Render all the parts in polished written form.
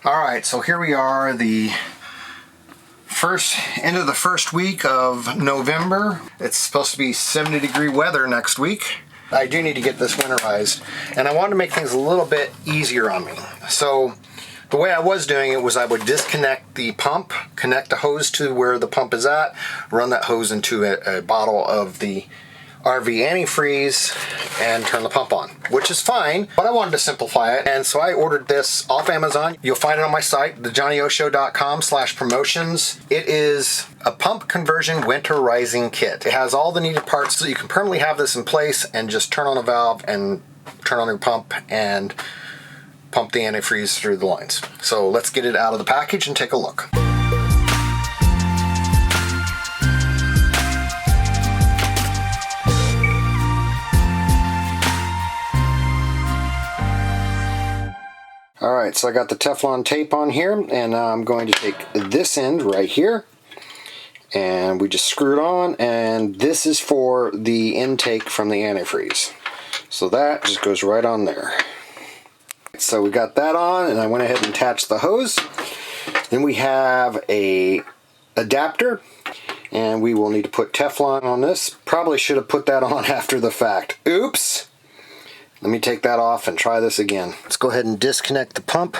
Alright, so here we are, the end of the first week of November. It's supposed to be 70-degree weather next week. I do need to get this winterized, and I wanted to make things a little bit easier on me. So the way I was doing it was I would disconnect the pump, connect the hose to where the pump is at, run that hose into a bottle of the RV antifreeze and turn the pump on, which is fine, but I wanted to simplify it, and so I ordered this off Amazon. You'll find it on my site, thejohnnyoshow.com/promotions. It is a pump conversion winterizing kit. It has all the needed parts so you can permanently have this in place and just turn on a valve and turn on your pump and pump the antifreeze through the lines. So let's get it out of the package and take a look. Alright, so I got the Teflon tape on here, and now I'm going to take this end right here, and we just screw it on, and this is for the intake from the antifreeze. So that just goes right on there. So we got that on, and I went ahead and attached the hose. Then we have a adapter, and we will need to put Teflon on this. Probably should have put that on after the fact. Oops! Let me take that off and try this again. Let's go ahead and disconnect the pump.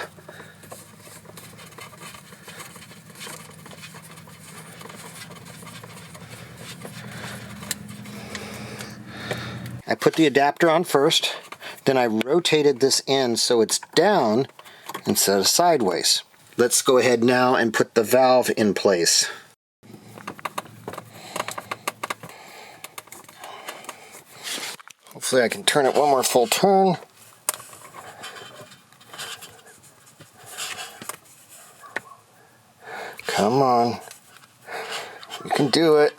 I put the adapter on first, then I rotated this end so it's down instead of sideways. Let's go ahead now and put the valve in place. Hopefully I can turn it one more full turn. Come on. You can do it.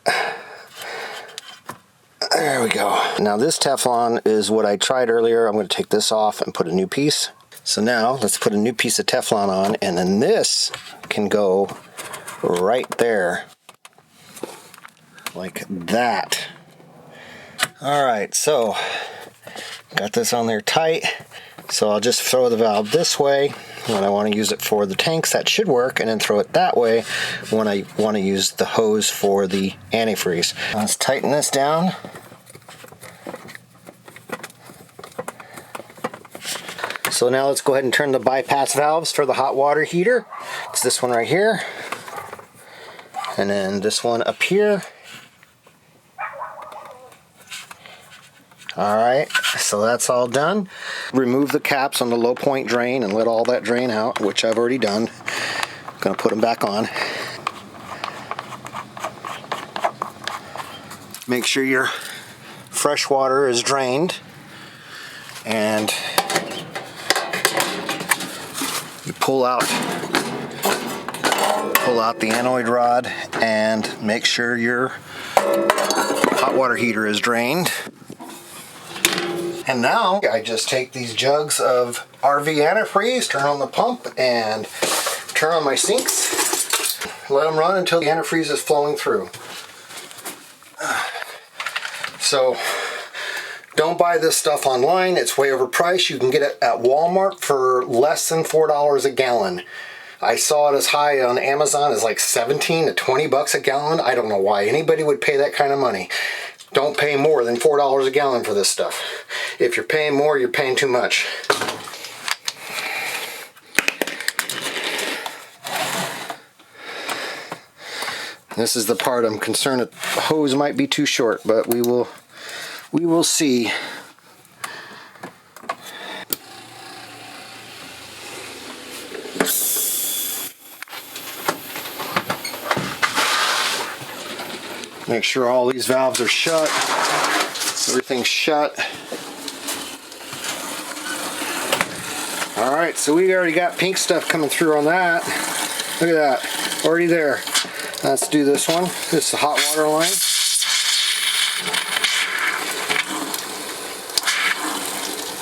There we go. Now this Teflon is what I tried earlier. I'm going to take this off and put a new piece. So now let's put a new piece of Teflon on, and then this can go right there. Like that. Alright, so got this on there tight, so I'll just throw the valve this way when I want to use it for the tanks. That should work, and then throw it that way when I want to use the hose for the antifreeze. Let's tighten this down. So now let's go ahead and turn the bypass valves for the hot water heater. It's this one right here, and then this one up here. Alright, so that's all done. Remove the caps on the low point drain and let all that drain out, which I've already done. I'm going to put them back on. Make sure your fresh water is drained, and you pull out the anoid rod and make sure your hot water heater is drained. And now I just take these jugs of RV antifreeze, turn on the pump, and turn on my sinks. Let them run until the antifreeze is flowing through. So don't buy this stuff online. It's way overpriced. You can get it at Walmart for less than $4 a gallon. I saw it as high on Amazon as like 17 to 20 bucks a gallon. I don't know why anybody would pay that kind of money. Don't pay more than $4 a gallon for this stuff. If you're paying more, you're paying too much. This is the part I'm concerned that the hose might be too short, but we will see. Make sure all these valves are shut. Everything's shut. Alright, so we already got pink stuff coming through on that. Look at that. Already there. Let's do this one. This is the hot water line.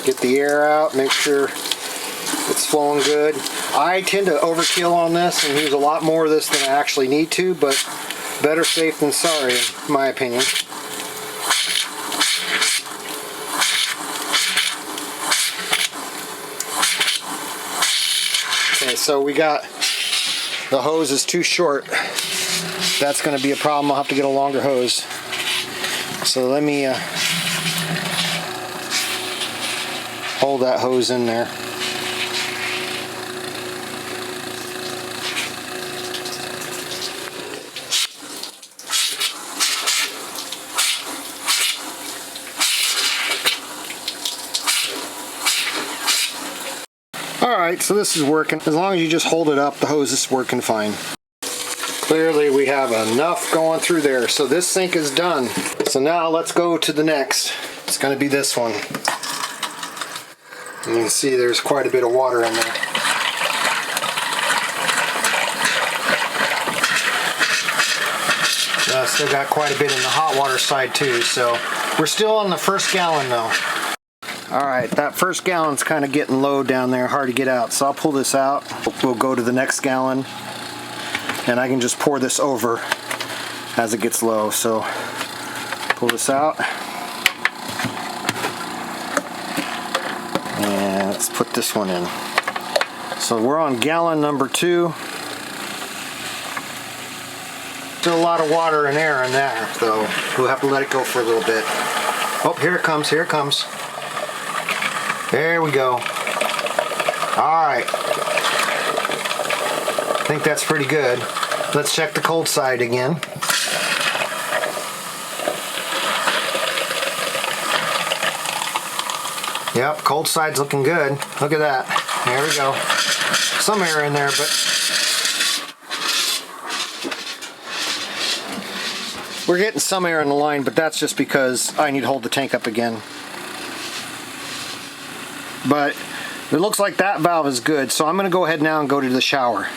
Get the air out. Make sure it's flowing good. I tend to overkill on this and use a lot more of this than I actually need to, but better safe than sorry, in my opinion. so we got the hose is too short. That's going to be a problem. I'll have to get a longer hose. So let me hold that hose in there. Alright, so this is working. As long as you just hold it up, the hose is working fine. Clearly we have enough going through there. So this sink is done. So now let's go to the next. It's going to be this one. You can see there's quite a bit of water in there. Still got quite a bit in the hot water side too. So we're still on the first gallon though. Alright, that first gallon's kind of getting low down there, hard to get out. So I'll pull this out. We'll go to the next gallon. And I can just pour this over as it gets low. So pull this out. And let's put this one in. So we're on gallon number 2. Still a lot of water and air in there, so we'll have to let it go for a little bit. Oh, here it comes, here it comes. There we go. Alright. I think that's pretty good. Let's check the cold side again. Yep, cold side's looking good. Look at that. There we go. Some air in there, but we're getting some air in the line, but that's just because I need to hold the tank up again. But it looks like that valve is good, so I'm going to go ahead now and go to the shower.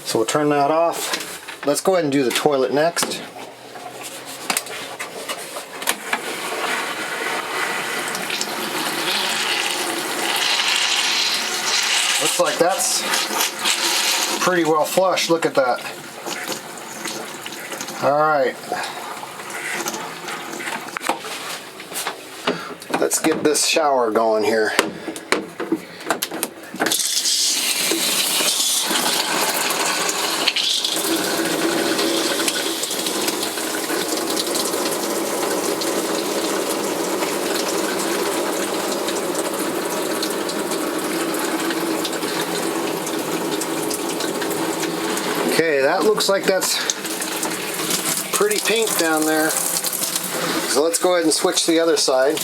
So we'll turn that off. Let's go ahead and do the toilet next. Looks like that's pretty well flushed. Look at that. Alright. Let's get this shower going here. Okay, that looks like that's pretty pink down there. So let's go ahead and switch to the other side.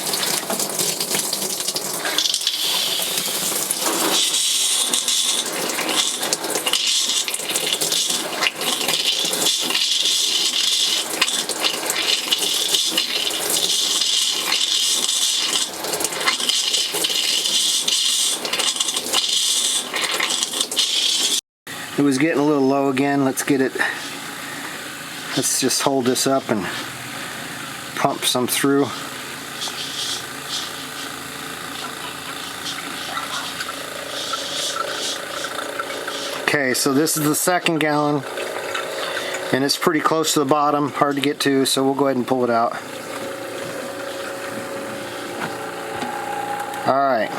It was getting a little low again. Let's get it. Let's just hold this up and pump some through. Okay, so this is the second gallon and it's pretty close to the bottom, hard to get to, so we'll go ahead and pull it out. Alright.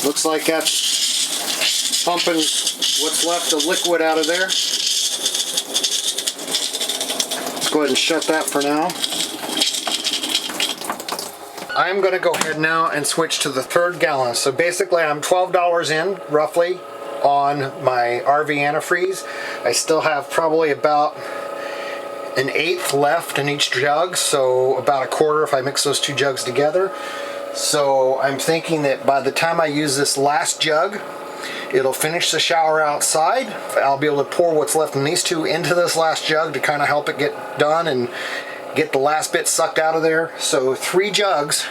Looks like that's pumping what's left of liquid out of there. Let's go ahead and shut that for now. I'm going to go ahead now and switch to the third gallon. So basically I'm $12 in, roughly, on my RV antifreeze. I still have probably about 1/8 left in each jug, so about 1/4 if I mix those two jugs together. So I'm thinking that by the time I use this last jug, it'll finish the shower outside. I'll be able to pour what's left in these two into this last jug to kind of help it get done and get the last bit sucked out of there. So 3 jugs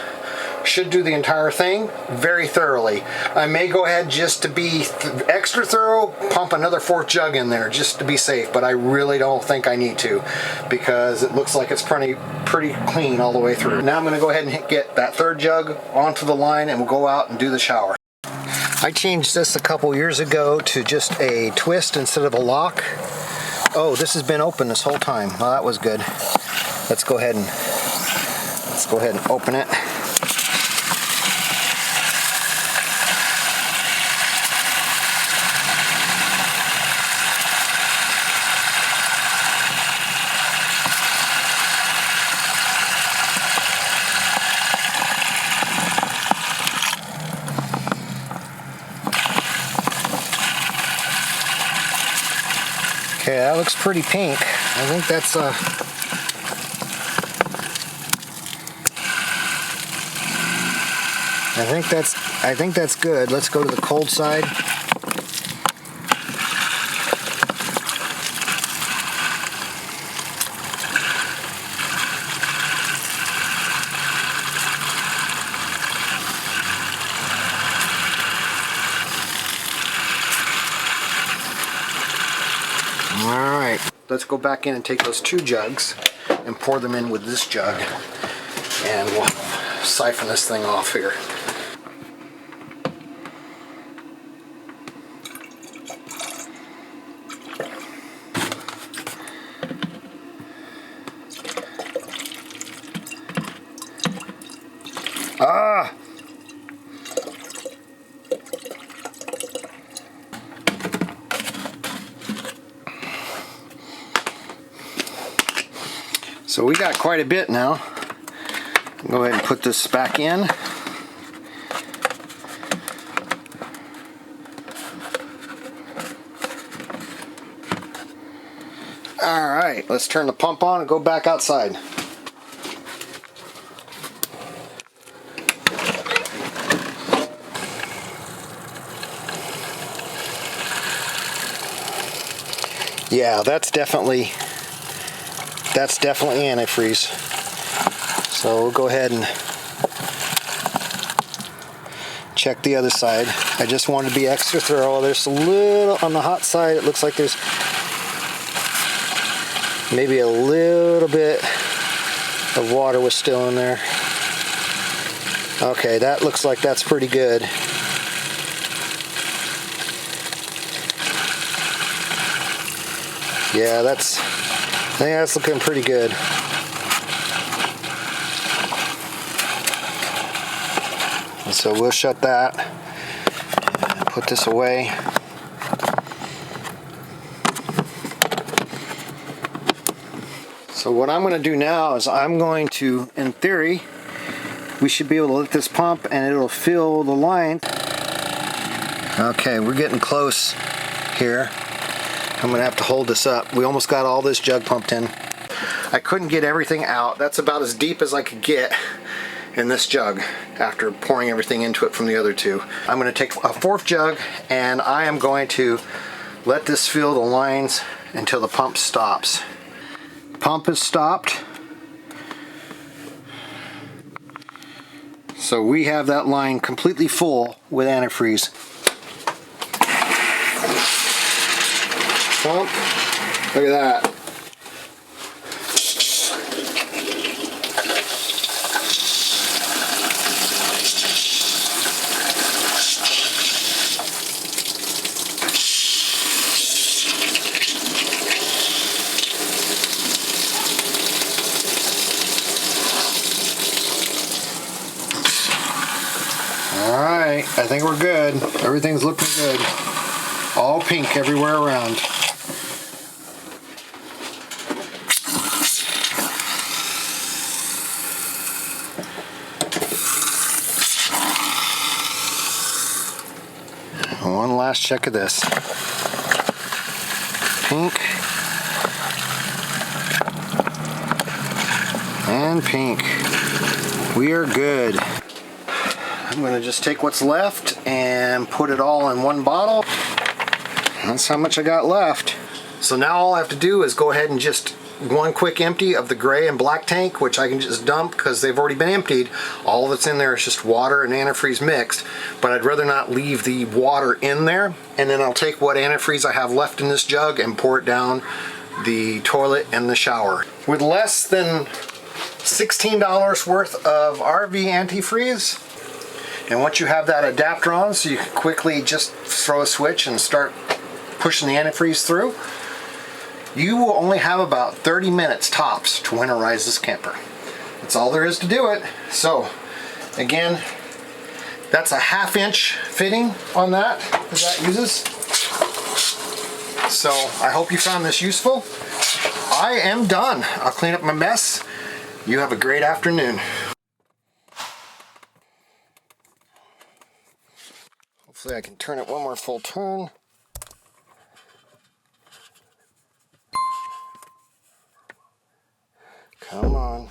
should do the entire thing very thoroughly. I may go ahead, just to be extra thorough, pump another 4th jug in there just to be safe, but I really don't think I need to because it looks like it's pretty clean all the way through. Now I'm going to go ahead and get that 3rd jug onto the line and we'll go out and do the shower. I changed this a couple years ago to just a twist instead of a lock. Oh, this has been open this whole time. Well, that was good. Let's go ahead and Let's go ahead and open it. Okay, that looks pretty pink. I think that's I think that's good. Let's go to the cold side. Alright, let's go back in and take those 2 jugs and pour them in with this jug, and we'll siphon this thing off here. Ah! So we got quite a bit now. Go ahead and put this back in. Alright, let's turn the pump on and go back outside. Yeah, that's definitely antifreeze. So we'll go ahead and check the other side. I just wanted to be extra thorough. There's a little on the hot side. It looks like there's maybe a little bit of water was still in there. Okay, that looks like that's pretty good. Yeah, I think that's looking pretty good. And so we'll shut that and put this away. So what I'm going to do now is I'm going to, in theory, we should be able to let this pump and it'll fill the line. Okay, we're getting close here. I'm going to have to hold this up. We almost got all this jug pumped in. I couldn't get everything out. That's about as deep as I could get in this jug after pouring everything into it from the other 2. I'm going to take a 4th jug and I am going to let this fill the lines until the pump stops. Pump is stopped. So we have that line completely full with antifreeze. Pump. Look at that. Alright, I think we're good. Everything's looking good. All pink everywhere around. One last check of this. Pink. And pink. We are good. I'm going to just take what's left and put it all in one bottle. That's how much I got left. So now all I have to do is go ahead and just one quick empty of the gray and black tank, which I can just dump because they've already been emptied. All that's in there is just water and antifreeze mixed, but I'd rather not leave the water in there. And then I'll take what antifreeze I have left in this jug and pour it down the toilet and the shower. With less than $16 worth of RV antifreeze, and once you have that adapter on, so you can quickly just throw a switch and start pushing the antifreeze through, you will only have about 30 minutes tops to winterize this camper. That's all there is to do it. So again, that's a 1/2 inch fitting on that uses. So I hope you found this useful. I am done. I'll clean up my mess. You have a great afternoon. Hopefully I can turn it one more full turn. Come on.